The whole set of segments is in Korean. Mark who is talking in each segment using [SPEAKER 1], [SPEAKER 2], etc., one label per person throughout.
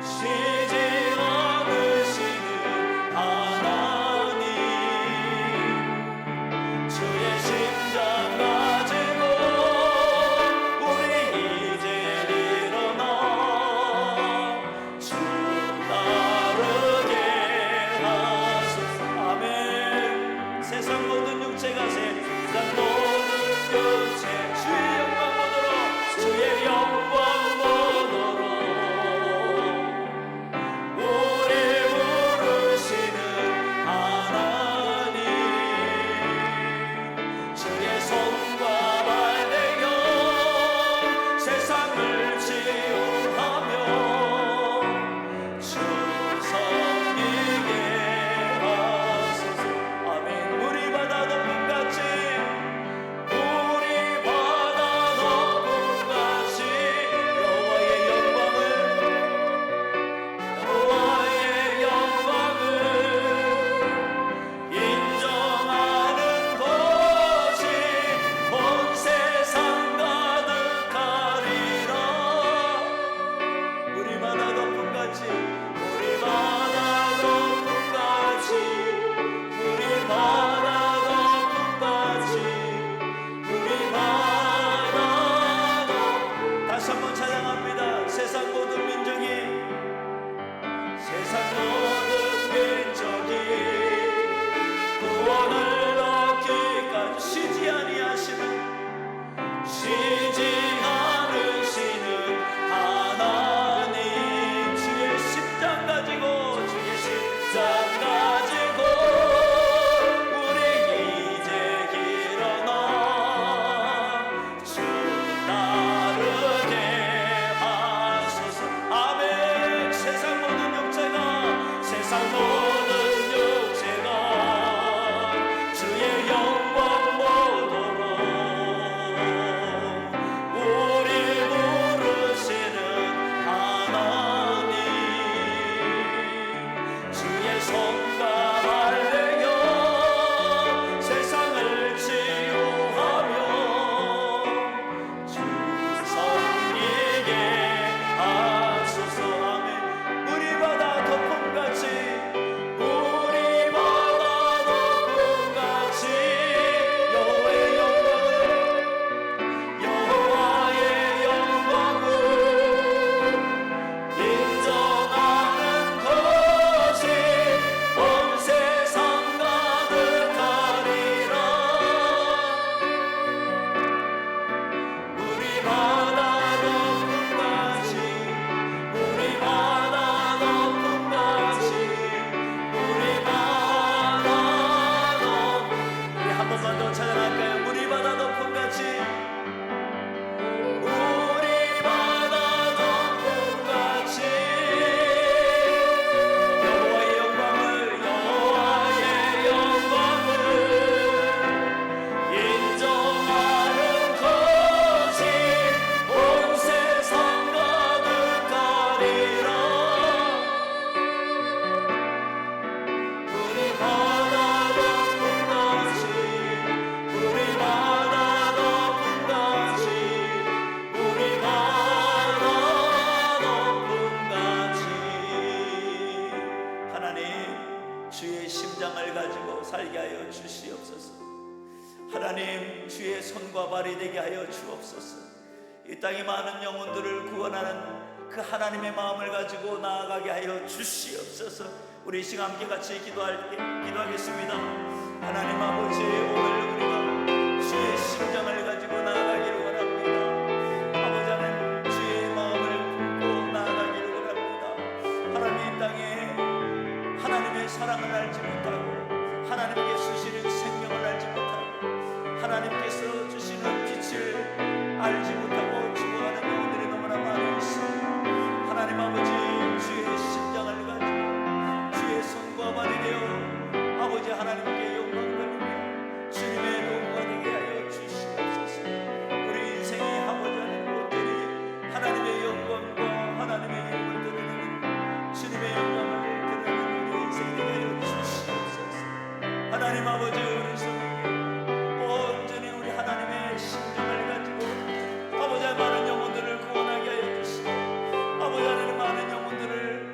[SPEAKER 1] 쉬지 않으시는 하나님, 주의 심장 가지고 우리 이제 일어나 주 따르게 하소서. 아멘. 세상 모든 육체가 세상 모든 육체 주의 영광 보도록, 주의 영광 보도록 우리 부르시는 하나님, 주의 손과 발대여 세상을 치유하며 주 섬기게 하소서. 아멘. 우리 바다 높음같이, 우리 바다 높음같이 여호와의 영광을 인정하는 것이 온 세상 가득하리라. 우리 바다 높음같이, 우리 바다 높음같이, 우리 바다 높음같이, 우리 바다 높. 다시 한번 찬양합니다. 세상 모든 민족이, 세상 모든 민족이 구원을 얻기까지 쉬지 아니하시는, 쉬지 않으시는 하나님, 주의 십장 가지고, 주의 십장 가지고 우리 이제 일어나 주 따르게 하소서. 아멘. 세상 모든 육체가, 세상 모든 육체가 주의 영광 보도록 우리 부르시는 하나님, 주의 손과 발대여 세상을 치유하며 주 섬기게 하소서. 아멘. 우리 바다 덮음같이, 우리 바다 덮음같이 여호와의 영광을 인정하는 것이 온 세상 가득하리라. 우리 바다 높음같이, 우리 바다 높음같이, 우리 바다 높. 우리 한 번만 더 찬양할까요? 우리 바다 높음같이, 우리 바다 높음같이 여호와의 영광을 인정하는 것이 온 세상 가득하리라. 우리 바다 높음같이, 우리 바다 높음같이, 우리 바다 높음같이. 하나님, 주의 심장을 가지고 살게 하여 주시옵소서. 하나님, 주의 손과 발이 되게 하여 주옵소서. 이 땅의 많은 영혼들을 구원하는 그 하나님의 마음을 가지고 나아가게 하여 주시옵소서. 우리 이 시간 함께 같이 기도하겠습니다. 하나님 아버지, 오늘 우리가 주의 심장을 가지고 나아가기를 원합니다. 아버지 하나님, 주의 마음을 품고 나아가기를 원합니다. 하나님, 이 땅에 하나님의 사랑을 알지 못하고, 하나님께 주시는 생명을 알지 못하고, 하나님께서 주시는 빛을 알지 못하고 죽어가는 영혼들이 너무나 많이 있습니다. 하나님 아버지, 주의 심장을 가지고 주의 손과 발이 되어 아버지 하나님께 영광 돌리며 주님의 도구가 되게 하여 주시옵소서. 우리 인생이 아버지 하나님 못되니 하나님의 영광과 하나님의 힘을 드러내는, 주님의 영광을 드러내는 우리 인생이 되게 하여 주시옵소서. 하나님 아버지, 우리 손에 온전히 우리 하나님의 심장을 가지고 아버지 많은 영혼들을 구원하게 하여 주시고, 아버지 하나님 많은 영혼들을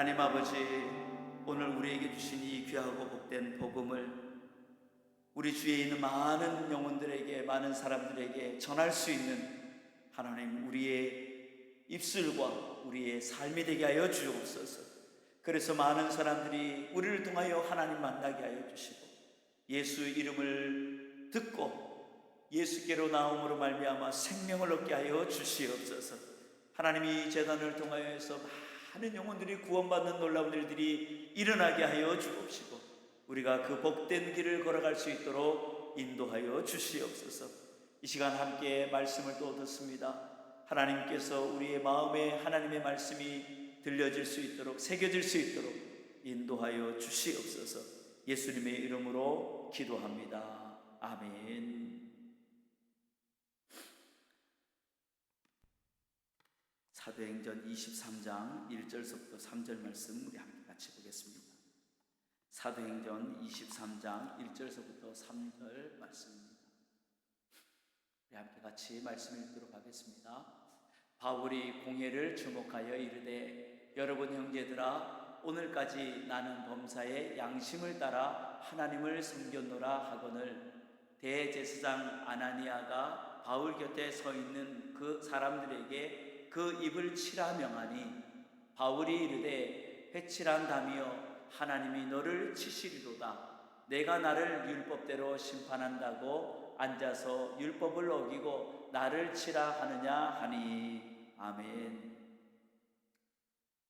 [SPEAKER 1] 하나님 아버지, 오늘 우리에게 주신 이 귀하고 복된 복음을 우리 주위에 있는 많은 영혼들에게, 많은 사람들에게 전할 수 있는 하나님, 우리의 입술과 우리의 삶이 되게 하여 주옵소서. 그래서 많은 사람들이 우리를 통하여 하나님 만나게 하여 주시고, 예수 이름을 듣고 예수께로 나옴으로 말미암아 생명을 얻게 하여 주시옵소서. 하나님이 이 재단을 통하여서 많은 영혼들이 구원받는 놀라운 일들이 일어나게 하여 주옵시고, 우리가 그 복된 길을 걸어갈 수 있도록 인도하여 주시옵소서. 이 시간 함께 말씀을 또 듣습니다. 하나님께서 우리의 마음에 하나님의 말씀이 들려질 수 있도록, 새겨질 수 있도록 인도하여 주시옵소서. 예수님의 이름으로 기도합니다. 아멘. 사도행전 23장 1절부터 3절 말씀 우리 함께 같이 보겠습니다. 사도행전 23장 1절부터 3절 말씀입니다. 우리 함께 같이 말씀 읽도록 하겠습니다. 바울이 공회를 주목하여 이르되, 여러분 형제들아, 오늘까지 나는 범사의 양심을 따라 하나님을 섬겼노라 하거늘, 대제사장 아나니아가 바울 곁에 서 있는 그 사람들에게 그 입을 치라 명하니, 바울이 이르되, 회칠한다며 하나님이 너를 치시리로다. 내가 나를 율법대로 심판한다고 앉아서 율법을 어기고 나를 치라 하느냐 하니. 아멘.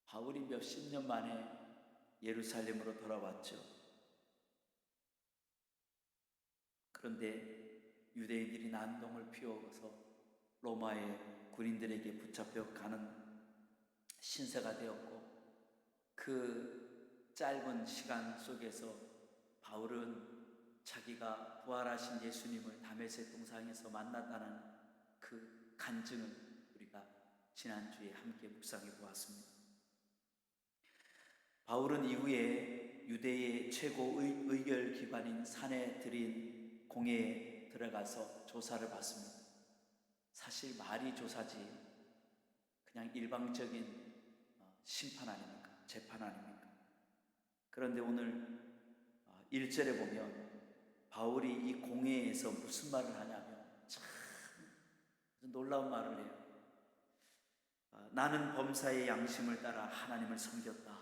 [SPEAKER 1] 바울이 몇십 년 만에 예루살렘으로 돌아왔죠. 그런데 유대인들이 난동을 피워서 로마의 군인들에게 붙잡혀 가는 신세가 되었고, 그 짧은 시간 속에서 바울은 자기가 부활하신 예수님을 다메섹 동상에서 만났다는 그 간증을 우리가 지난주에 함께 묵상해 보았습니다. 바울은 이후에 유대의 최고 의결 기관인 사내들인 공회에 들어가서 조사를 받습니다. 사실 말이 조사지 그냥 일방적인 심판 아닙니까? 재판 아닙니까? 그런데 오늘 1절에 보면 바울이 이 공회에서 무슨 말을 하냐면 참 놀라운 말을 해요. 나는 범사의 양심을 따라 하나님을 섬겼다.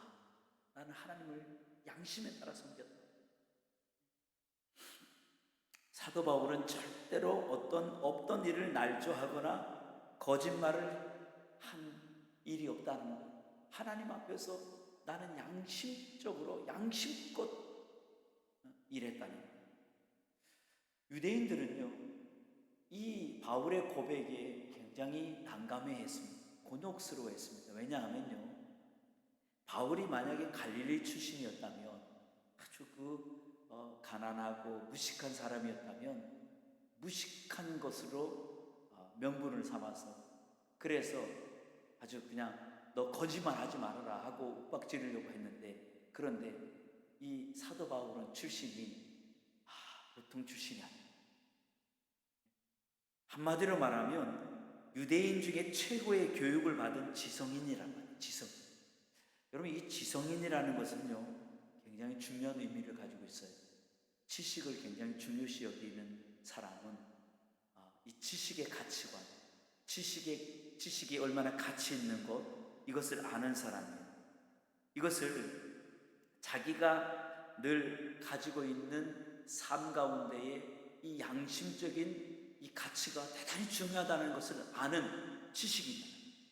[SPEAKER 1] 나는 하나님을 양심에 따라 섬겼다. 사도 바울은 절대로 없던 일을 날조하거나 거짓말을 한 일이 없다는 거예요. 하나님 앞에서 나는 양심적으로 양심껏 일했다는 거예요. 유대인들은요, 이 바울의 고백에 굉장히 난감해했습니다. 곤욕스러워했습니다. 왜냐하면요, 바울이 만약에 갈릴리 출신이었다면, 아주 가난하고 무식한 사람이었다면 무식한 것으로 명분을 삼아서, 그래서 아주 그냥 너 거짓말 하지 말아라 하고 윽박지르려고 했는데, 그런데 이 사도 바울은 출신이 보통 출신이 아니에요. 한마디로 말하면 유대인 중에 최고의 교육을 받은 지성인이란 말이에요. 지성인. 여러분, 이 지성인이라는 것은요, 굉장히 중요한 의미를 가지고 있어요. 지식을 굉장히 중요시 여기는 사람은 이 지식의 가치관, 지식이 얼마나 가치 있는 것, 이것을 아는 사람이에요. 이것을 자기가 늘 가지고 있는 삶 가운데에 이 양심적인 이 가치가 대단히 중요하다는 것을 아는 지식입니다.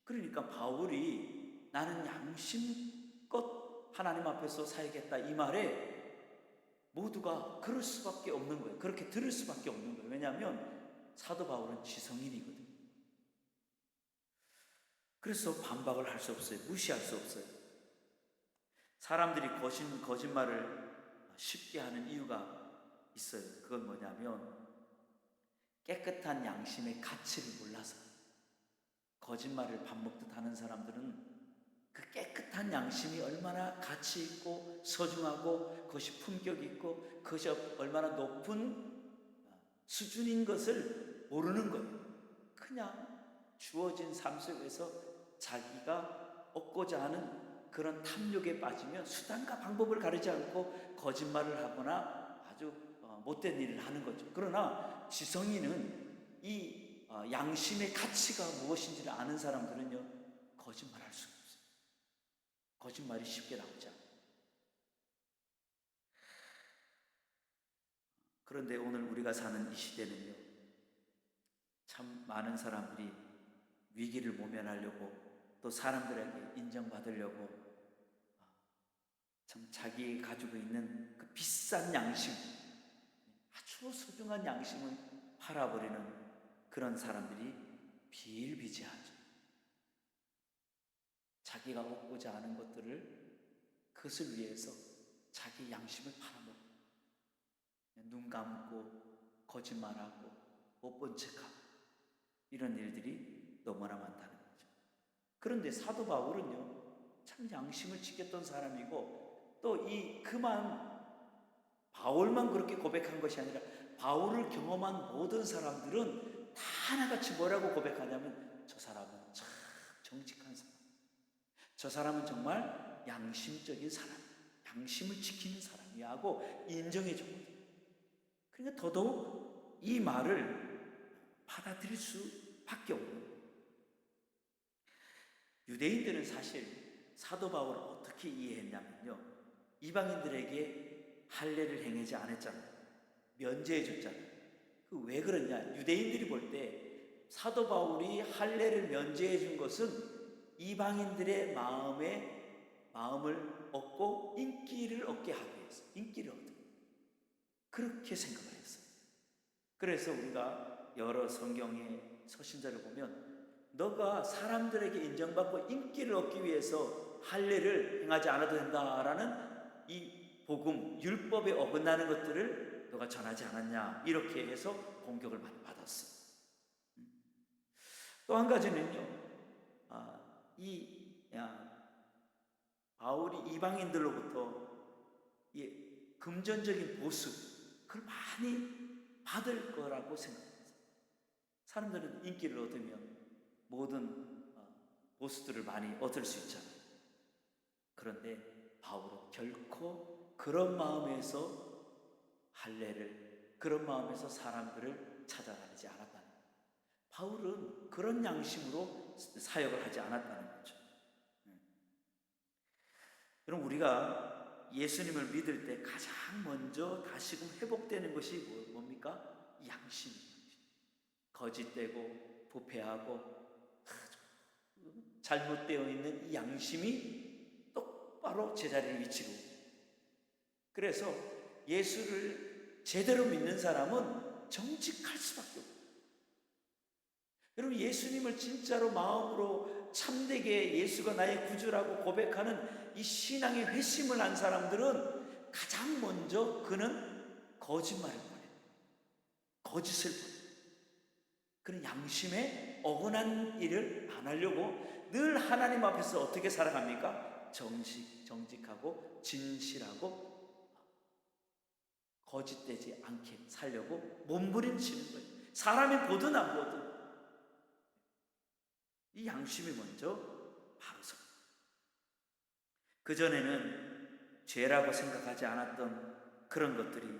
[SPEAKER 1] 그러니까 바울이 나는 양심껏 하나님 앞에서 살겠다, 이 말에 모두가 그럴 수밖에 없는 거예요. 그렇게 들을 수밖에 없는 거예요. 왜냐하면 사도 바울은 지성인이거든요. 그래서 반박을 할 수 없어요. 무시할 수 없어요. 사람들이 거짓말을 쉽게 하는 이유가 있어요. 그건 뭐냐면 깨끗한 양심의 가치를 몰라서. 거짓말을 밥 먹듯 하는 사람들은 그 깨끗한 양심이 얼마나 가치 있고 소중하고 그것이 품격 있고 그것이 얼마나 높은 수준인 것을 모르는 거예요. 그냥 주어진 삶 속에서 자기가 얻고자 하는 그런 탐욕에 빠지면 수단과 방법을 가리지 않고 거짓말을 하거나 아주 못된 일을 하는 거죠. 그러나 지성인은 이 양심의 가치가 무엇인지를 아는 사람들은요, 거짓말할 수가 없어요. 거짓말이 쉽게 나오지 않아요. 그런데 오늘 우리가 사는 이 시대는요, 참 많은 사람들이 위기를 모면하려고 또 사람들에게 인정받으려고 참 자기 가지고 있는 그 비싼 양심, 아주 소중한 양심을 팔아버리는 그런 사람들이 비일비재하죠. 자기가 얻고자 하는 것들을 그것을 위해서 자기 양심을 팔아먹어요. 눈 감고 거짓말하고 못 본 척하고 이런 일들이 너무나 많다는 거죠. 그런데 사도 바울은요, 참 양심을 지켰던 사람이고 또 그만 바울만 그렇게 고백한 것이 아니라 바울을 경험한 모든 사람들은 다 하나같이 뭐라고 고백하냐면 저 사람은 참 정직한 사람, 저 사람은 정말 양심적인 사람, 양심을 지키는 사람이야 하고 인정해 줬거든요. 그러니까 더더욱 이 말을 받아들일 수밖에 없는 거예요. 유대인들은 사실 사도 바울을 어떻게 이해했냐면요, 이방인들에게 할례를 행하지 않았잖아요. 면제해 줬잖아요. 그 왜 그러냐, 유대인들이 볼 때 사도 바울이 할례를 면제해 준 것은 이방인들의 마음을 얻고 인기를 얻게 하기 위해서, 인기를 얻고 그렇게 생각을 했어요. 그래서 우리가 여러 성경의 서신자를 보면 너가 사람들에게 인정받고 인기를 얻기 위해서 할례를 행하지 않아도 된다라는 이 복음, 율법에 어긋나는 것들을 너가 전하지 않았냐, 이렇게 해서 공격을 많이 받았어요. 또 한 가지는요, 바울이 이방인들로부터 금전적인 보수, 그걸 많이 받을 거라고 생각했어요. 사람들은 인기를 얻으면 모든 보수들을 많이 얻을 수 있잖아요. 그런데 바울은 결코 그런 마음에서 그런 마음에서 사람들을 찾아다니지 않았다는 거예요. 바울은 그런 양심으로 사역을 하지 않았다는 거죠. 여러분, 우리가 예수님을 믿을 때 가장 먼저 다시금 회복되는 것이 뭡니까? 양심입니다. 거짓되고 부패하고 잘못되어 있는 이 양심이 똑바로 제자리에 위치로. 그래서 예수를 제대로 믿는 사람은 정직할 수밖에 없어요. 여러분, 예수님을 진짜로 마음으로 참되게 예수가 나의 구주라고 고백하는 이 신앙의 회심을 한 사람들은 가장 먼저 그는 거짓말을 버려요. 거짓을 버려요. 그는 양심에 어긋난 일을 안 하려고 늘 하나님 앞에서 어떻게 살아갑니까? 정직하고 진실하고 거짓되지 않게 살려고 몸부림치는 거예요. 사람이 보든 안 보든 이 양심이 먼저 바로 서. 그전에는 죄라고 생각하지 않았던 그런 것들이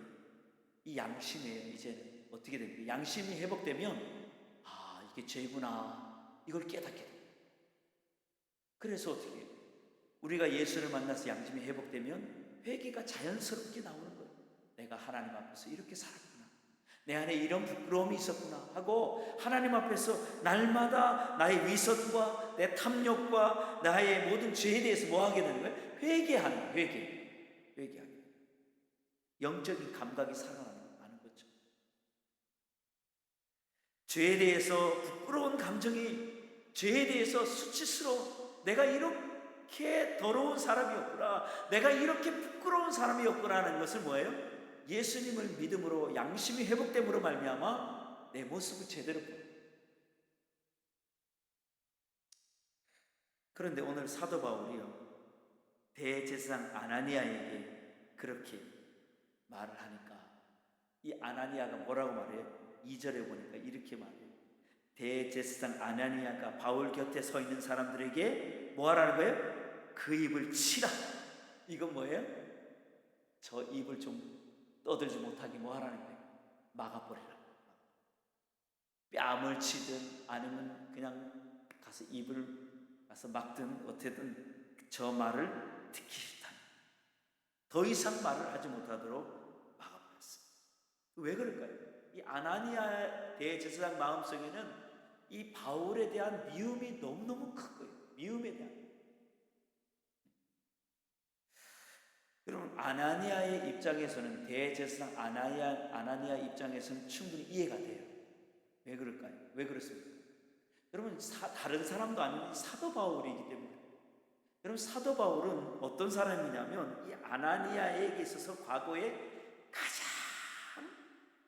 [SPEAKER 1] 이 양심이에요. 이제는 어떻게 됩니까? 양심이 회복되면 이게 죄구나, 이걸 깨닫게 돼요. 그래서 어떻게 해요? 우리가 예수를 만나서 양심이 회복되면 회개가 자연스럽게 나오는 거예요. 내가 하나님 앞에서 이렇게 살았구나, 내 안에 이런 부끄러움이 있었구나 하고 하나님 앞에서 날마다 나의 위선과 내 탐욕과 나의 모든 죄에 대해서 뭐 하게 되는 거예요? 회개하는 거예요. 회개하는 거예요. 영적인 감각이 살아나는 거죠. 죄에 대해서 부끄러운 감정이, 죄에 대해서 수치스러워, 내가 이렇게 더러운 사람이었구나, 내가 이렇게 부끄러운 사람이었구나 하는 것을 뭐예요? 예수님을 믿음으로 양심이 회복됨으로 말미암아 내 모습을 제대로 보여요. 그런데 오늘 사도 바울이요, 대제사장 아나니아에게 그렇게 말을 하니까 이 아나니아가 뭐라고 말해요? 2절에 보니까 이렇게 말해요. 대제사장 아나니아가 바울 곁에 서 있는 사람들에게 뭐 하라는 거예요? 그 입을 치라. 이건 뭐예요? 저 입을 좀 떠들지 못하게 뭐 하라는 거예요? 막아버리라. 뺨을 치든 아니면 그냥 가서 입을 가서 막든 어쨌든 저 말을 듣기 싫다. 더 이상 말을 하지 못하도록 막아버렸어요. 왜 그럴까요? 이 아나니아 대제사장 마음속에는 이 바울에 대한 미움이 너무너무 큰 거예요. 미움에 대한. 여러분, 아나니아의 입장에서는, 대제사장 아나니아 입장에서는 충분히 이해가 돼요. 왜 그럴까요? 왜 그렇습니까? 여러분, 다른 사람도 아닌 사도 바울이기 때문에. 여러분, 사도 바울은 어떤 사람이냐면 이 아나니아에게 있어서 과거에 가장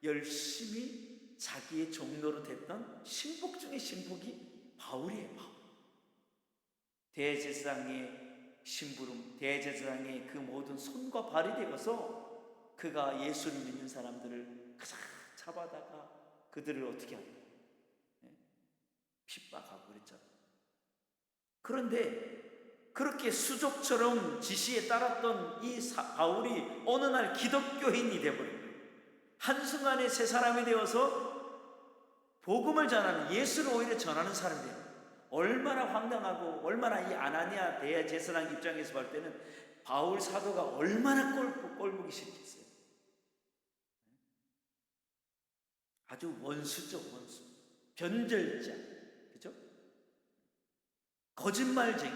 [SPEAKER 1] 열심히 자기의 종로로 됐던 신복 중의 신복이 바울이에요. 바울. 대제사장의 심부름, 대제사장의 그 모든 손과 발이 되어서 그가 예수를 믿는 사람들을 가장 잡아다가 그들을 어떻게 하냐, 핍박하고 그랬잖아요. 그런데 그렇게 수족처럼 지시에 따랐던 이 바울이 어느 날 기독교인이 되어버린 거예요. 한순간에 새 사람이 되어서 복음을 전하는, 예수를 오히려 전하는 사람이 돼요. 얼마나 황당하고 얼마나 이 아나니아 대제사장 입장에서 볼 때는 바울 사도가 얼마나 꼴보기 싫겠어요. 아주 원수죠, 원수. 변절자, 그죠? 거짓말쟁이.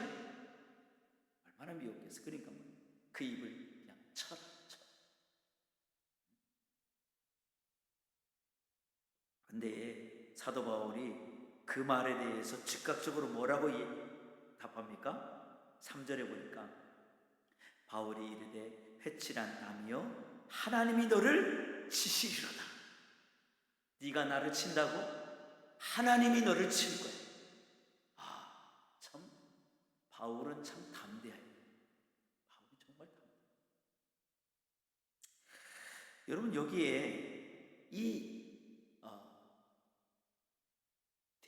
[SPEAKER 1] 얼마나 미웠겠어. 그러니까 그 입을 그냥 쳐라. 근데 사도 바울이 그 말에 대해서 즉각적으로 뭐라고 답합니까? 3절에 보니까 바울이 이르되 회칠한 남이여 하나님이 너를 치시리로다. 네가 나를 친다고? 하나님이 너를 칠 거야. 참 바울은 참 담대해요. 바울이 정말 담대해요. 여러분, 여기에 이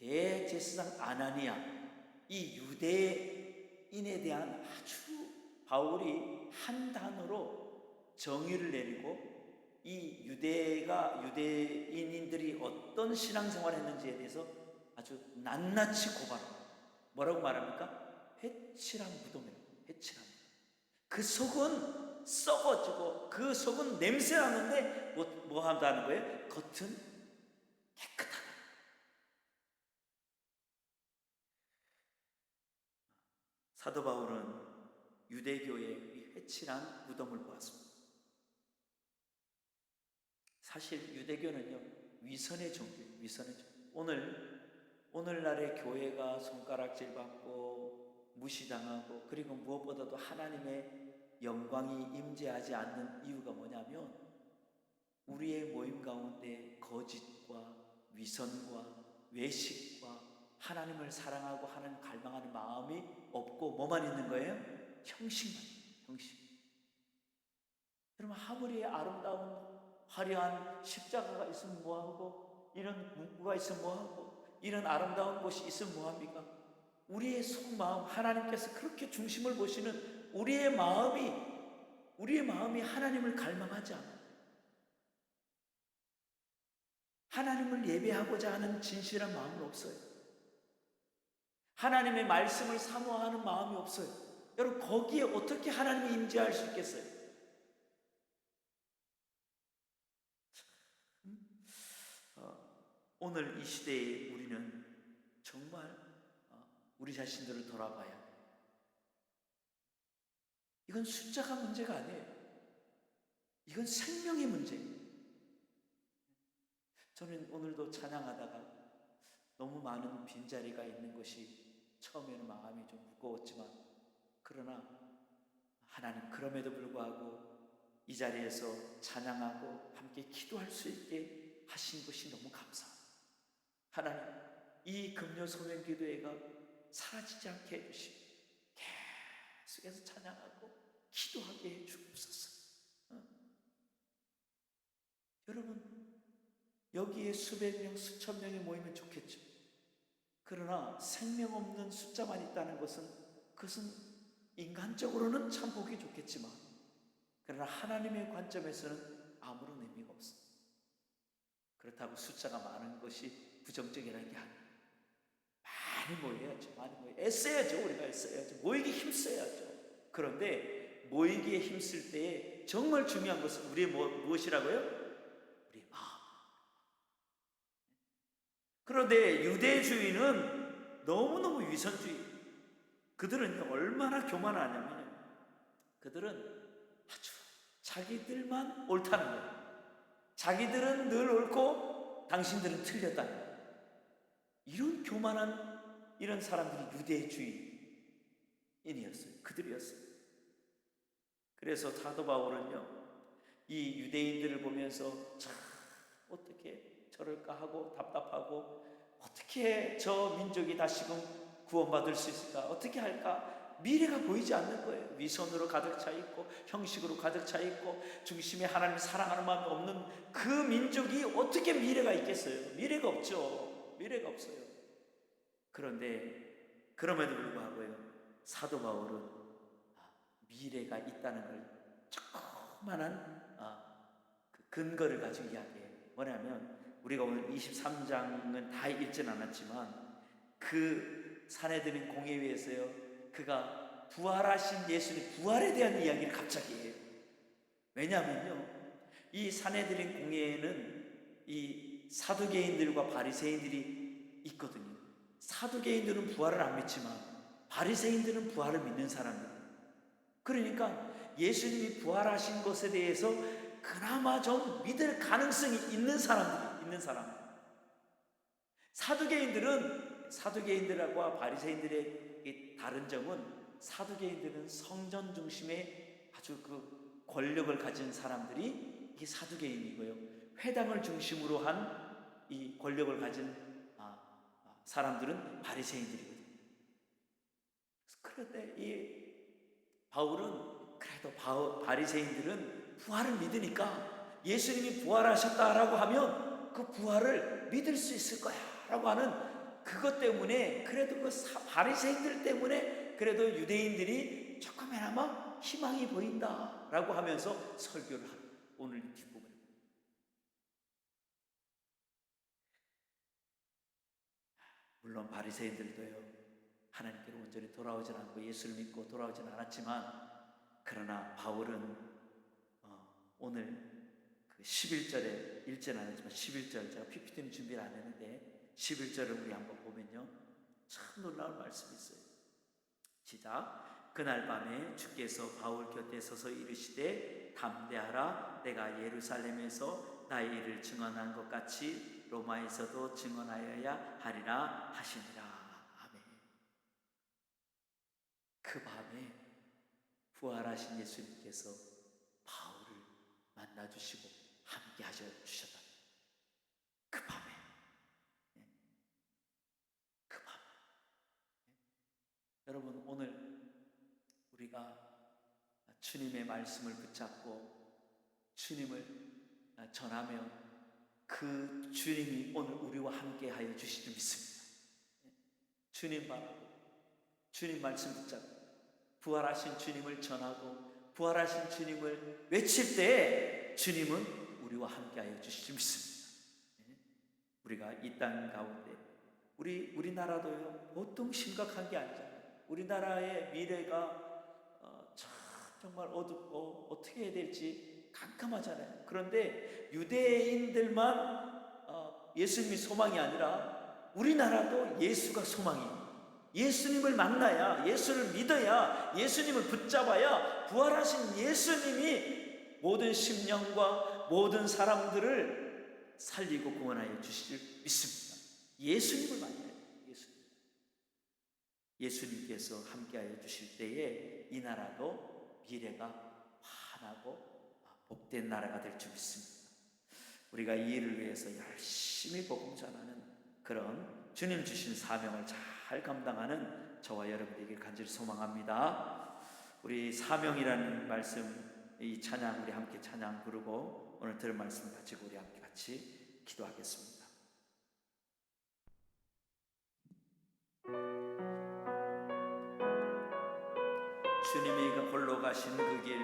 [SPEAKER 1] 대제사장 아나니아, 이 유대인에 대한 아주 바울이 한 단어로 정의를 내리고 이 유대인들이 어떤 신앙생활을 했는지에 대해서 아주 낱낱이 고발합니다. 뭐라고 말합니까? 회칠한 무덤이라고. 회칠한 무덤. 그 속은 썩어지고 그 속은 냄새나는데 뭐 한다는 거예요? 겉은 깨끗하다. 사도 바울은 유대교의 이 회칠한 무덤을 보았습니다. 사실 유대교는요, 위선의 종교예요. 위선의 종교. 오늘날의 교회가 손가락질 받고 무시당하고, 그리고 무엇보다도 하나님의 영광이 임재하지 않는 이유가 뭐냐면 우리의 모임 가운데 거짓과 위선과 외식과 하나님을 사랑하고 하나님 갈망하는 마음이 없고 뭐만 있는 거예요? 형식만. 형식. 여러분, 아무리 아름다운 화려한 십자가가 있으면 뭐하고, 이런 문구가 있으면 뭐하고, 이런 아름다운 곳이 있으면 뭐합니까? 우리의 속마음, 하나님께서 그렇게 중심을 보시는 우리의 마음이 하나님을 갈망하지 않아요. 하나님을 예배하고자 하는 진실한 마음은 없어요. 하나님의 말씀을 사모하는 마음이 없어요. 여러분, 거기에 어떻게 하나님이 임재할 수 있겠어요? 오늘 이 시대에 우리는 정말 우리 자신들을 돌아봐야 해요. 이건 숫자가 문제가 아니에요. 이건 생명의 문제예요. 저는 오늘도 찬양하다가 너무 많은 빈자리가 있는 것이 처음에는 마음이 좀 무거웠지만, 그러나 하나님 그럼에도 불구하고 이 자리에서 찬양하고 함께 기도할 수 있게 하신 것이 너무 감사합니다. 하나님, 이 금요 소명 기도회가 사라지지 않게 해주시고 계속해서 찬양하고 기도하게 해주옵소서. 여러분, 여기에 수백 명, 수천 명이 모이면 좋겠죠. 그러나 생명 없는 숫자만 있다는 것은, 그것은 인간적으로는 참 보기 좋겠지만 그러나 하나님의 관점에서는 아무런 의미가 없습니다. 그렇다고 숫자가 많은 것이 부정적이라는 게 아니에요. 많이 모여야죠. 많이 모여 애써야죠. 우리가 애써야죠. 모이기 힘써야죠. 그런데 모이기에 힘쓸 때에 정말 중요한 것은 우리의 무엇이라고요? 우리의 마음. 그런데 유대주의는 너무너무 위선주의. 그들은 얼마나 교만하냐면 그들은 아주 자기들만 옳다는 거예요. 자기들은 늘 옳고 당신들은 틀렸다는 거예요. 이런 교만한 이런 사람들이 유대주의인이었어요. 그들이었어요. 그래서 사도 바울은요, 이 유대인들을 보면서 참 어떻게 저럴까 하고 답답하고 어떻게 저 민족이 다시금 구원받을 수 있을까? 어떻게 할까? 미래가 보이지 않는 거예요. 위선으로 가득 차 있고 형식으로 가득 차 있고 중심에 하나님을 사랑하는 마음이 없는 그 민족이 어떻게 미래가 있겠어요? 미래가 없죠. 미래가 없어요. 그런데 그럼에도 불구하고요, 사도 바울은 미래가 있다는 걸 조그만한 그 근거를 가지고 이야기해요. 뭐냐면 우리가 오늘 23장은 다 읽지는 않았지만 그 사내들인 공회의에서요, 그가 부활하신 예수님 부활에 대한 이야기를 갑자기 해요. 왜냐하면요, 이 사내들인 공회에는 이 사두개인들과 바리새인들이 있거든요. 사두개인들은 부활을 안 믿지만 바리새인들은 부활을 믿는 사람들이에요. 그러니까 예수님이 부활하신 것에 대해서 그나마 좀 믿을 가능성이 있는 사람들. 사두개인들하고 바리새인들의 다른 점은 사두개인들은 성전 중심의 아주 그 권력을 가진 사람들이 이게 사두개인이고요. 회당을 중심으로 한 이 권력을 가진 사람들은 바리새인들이거든요. 그런데 이 바울은 그래도 바리새인들은 부활을 믿으니까 예수님이 부활하셨다라고 하면 그 부활을 믿을 수 있을 거야 라고 하는 그것 때문에, 그래도 그 바리새인들 때문에 그래도 유대인들이 조금이나마 희망이 보인다 라고 하면서 설교를 하는 오늘 이 뒷부분. 물론 바리새인들도요, 하나님께로 온전히 돌아오진 않고 예수를 믿고 돌아오진 않았지만, 그러나 바울은 오늘 그 11절에 읽지는 않았지만 11절, 제가 PPT는 준비를 안 했는데 11절을 우리 한번 보면요, 참 놀라운 말씀이 있어요. 시작. 그날 밤에 주께서 바울 곁에 서서 이르시되 담대하라, 내가 예루살렘에서 나의 일을 증언한 것 같이 로마에서도 증언하여야 하리라 하시니라. 아멘. 그 밤에 부활하신 예수님께서 바울을 만나주시고 함께 하셔주셨다. 그 밤에, 그 밤에. 여러분, 오늘 우리가 주님의 말씀을 붙잡고 주님을 전하며 그 주님이 오늘 우리와 함께 하여 주실 줄 믿습니다. 주님 바라고 주님 말씀 붙잡고 부활하신 주님을 전하고 부활하신 주님을 외칠 때 주님은 우리와 함께 하여 주실 줄 믿습니다. 우리가 이 땅 가운데 우리나라도요, 보통 심각한 게 아니잖아요. 우리나라의 미래가 정말 어둡고 어떻게 해야 될지 깜깜하잖아요. 그런데 유대인들만 예수님이 소망이 아니라 우리나라도 예수가 소망이에요. 예수님을 만나야, 예수를 믿어야, 예수님을 붙잡아야 부활하신 예수님이 모든 심령과 모든 사람들을 살리고 구원하여 주실 믿습니다. 예수님을 만나야 돼요. 예수님께서 함께하여 주실 때에 이 나라도 미래가 환하고 복된 나라가 될 줄 믿습니다. 우리가 이 일을 위해서 열심히 복음 전하는 그런 주님 주신 사명을 잘 감당하는 저와 여러분에게 간절히 소망합니다. 우리 사명이라는 말씀, 이 찬양, 우리 함께 찬양 부르고 오늘 들은 말씀 가지고 우리 함께 같이 기도하겠습니다. 주님이 홀로 가신 그 길,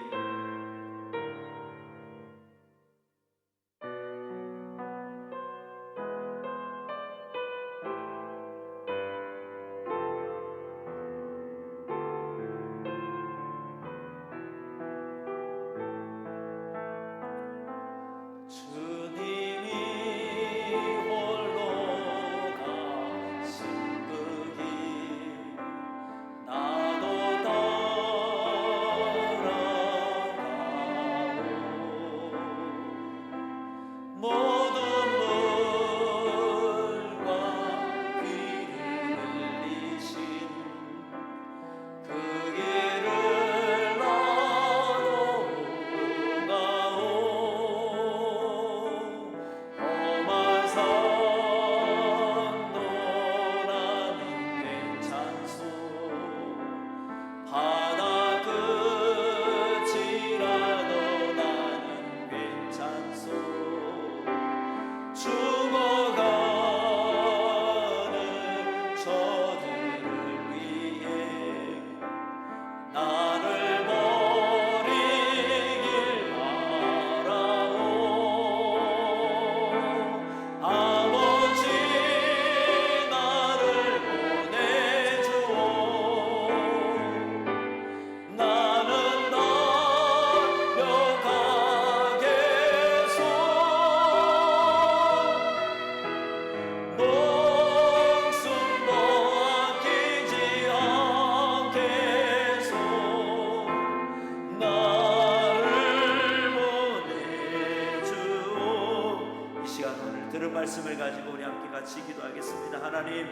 [SPEAKER 1] 말씀을 가지고 우리 함께 같이 기도하겠습니다. 하나님,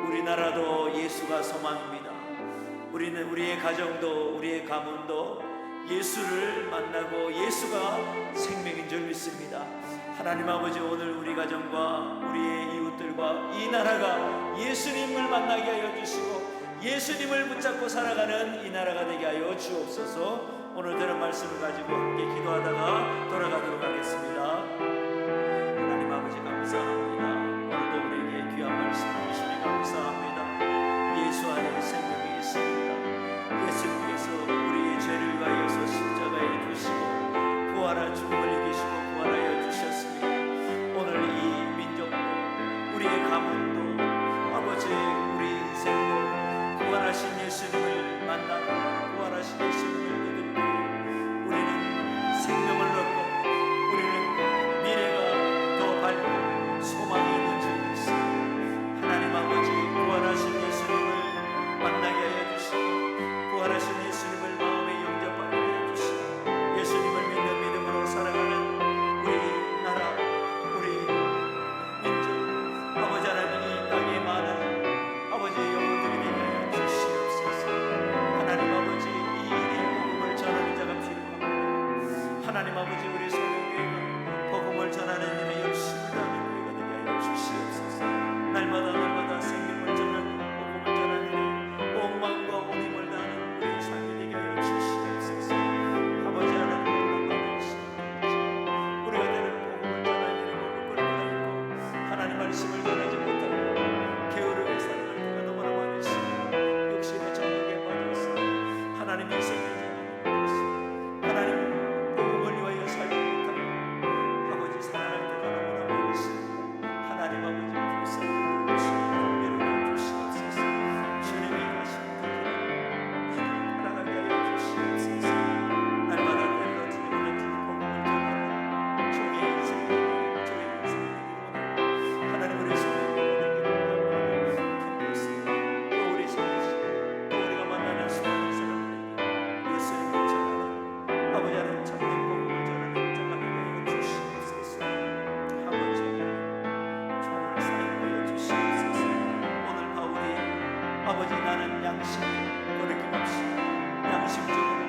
[SPEAKER 1] 우리나라도 예수가 소망입니다. 우리는 우리의 가정도 우리의 가문도 예수를 만나고 예수가 생명인 줄 믿습니다. 하나님 아버지, 오늘 우리 가정과 우리의 이웃들과 이 나라가 예수님을 만나게 하여 주시고 예수님을 붙잡고 살아가는 이 나라가 되게 하여 주옵소서. 오늘 들은 말씀을 가지고 함께 기도하다가 돌아가도록 하겠습니다. 하나님 아버지, 감사합니다. 오늘도 우리에게 귀한 말씀 주시니 감사합니다. 예수 안에 생명이 있습니다. 예수님께서 우리의 죄를 위하여서 십자가에 주시고 부활한 죽음을 이기시고 부활하여 주셨습니다. 오늘 이 민족도 우리의 가문도 아버지, 우리 인생도 부활하신 예수님을 만나고 부활하신 예수님을 믿을 때 우리는 생명을 얻고 우리는 미래가 더 밝고 소망이 있는 줄 믿습니다. 하나님 아버지, 부활하신 예수님을 만나게 하여 주시고 부활하신 예수님을 마음에 영접하게 하여 주시고 예수님을 믿는 믿음으로 살아가는 우리 나라, 우리 민족, 아버지 하나님, 이 땅에 많은 아버지 영혼들이 되게 하여 주시옵소서. 하나님 아버지, 이 일에 복음을 전하는 자가 필요합니다. 하나님 아버지, 우리 소명교회가 복음을 전하는 일에 열심히 하는 교회가 되게 하여 주시옵소서. 날마다 생명을 전하고 복음을 전하는 일에 온 마음과 온 힘을 다하는 우리의 삶이 되게 하여 주시옵소서. 아버지 하나님, 우리가 되는 복음을 전하는 일에 머뭇거리고 있고 하나님 말씀을 전하지 못하고 게으르게 살아갈 때가 너무나 많이 있습니다. 욕심에 정욕에 빠져서 하나님 인생을 지나가고 하나님 복음을 위하여 살지 못하고 아버지 살아갈 때가 너무나 많이 있습니다. 하나님 아버지, 불쌍히 주시고 위로해 주시옵소서. 주님이 가신 그 길을 살아가게 하여 주시옵소서. 날마다 때로 드리고 복음을 전하는 종의 인생이 되기를 원하고 하나님, 우리 소명교회가 되기를 원합니다. 또 우리 자식, 또 우리가 만나는 수많은 사람들에게 예수님을 전하는 아버지 하나님 참된 복음을 전하는 자가 되게 하여 주시옵소서. 아버지, 종을 사용하여 주시옵소서. 오늘 바울이 아버지, 나는 양심이 거리낌 없이 양심적으로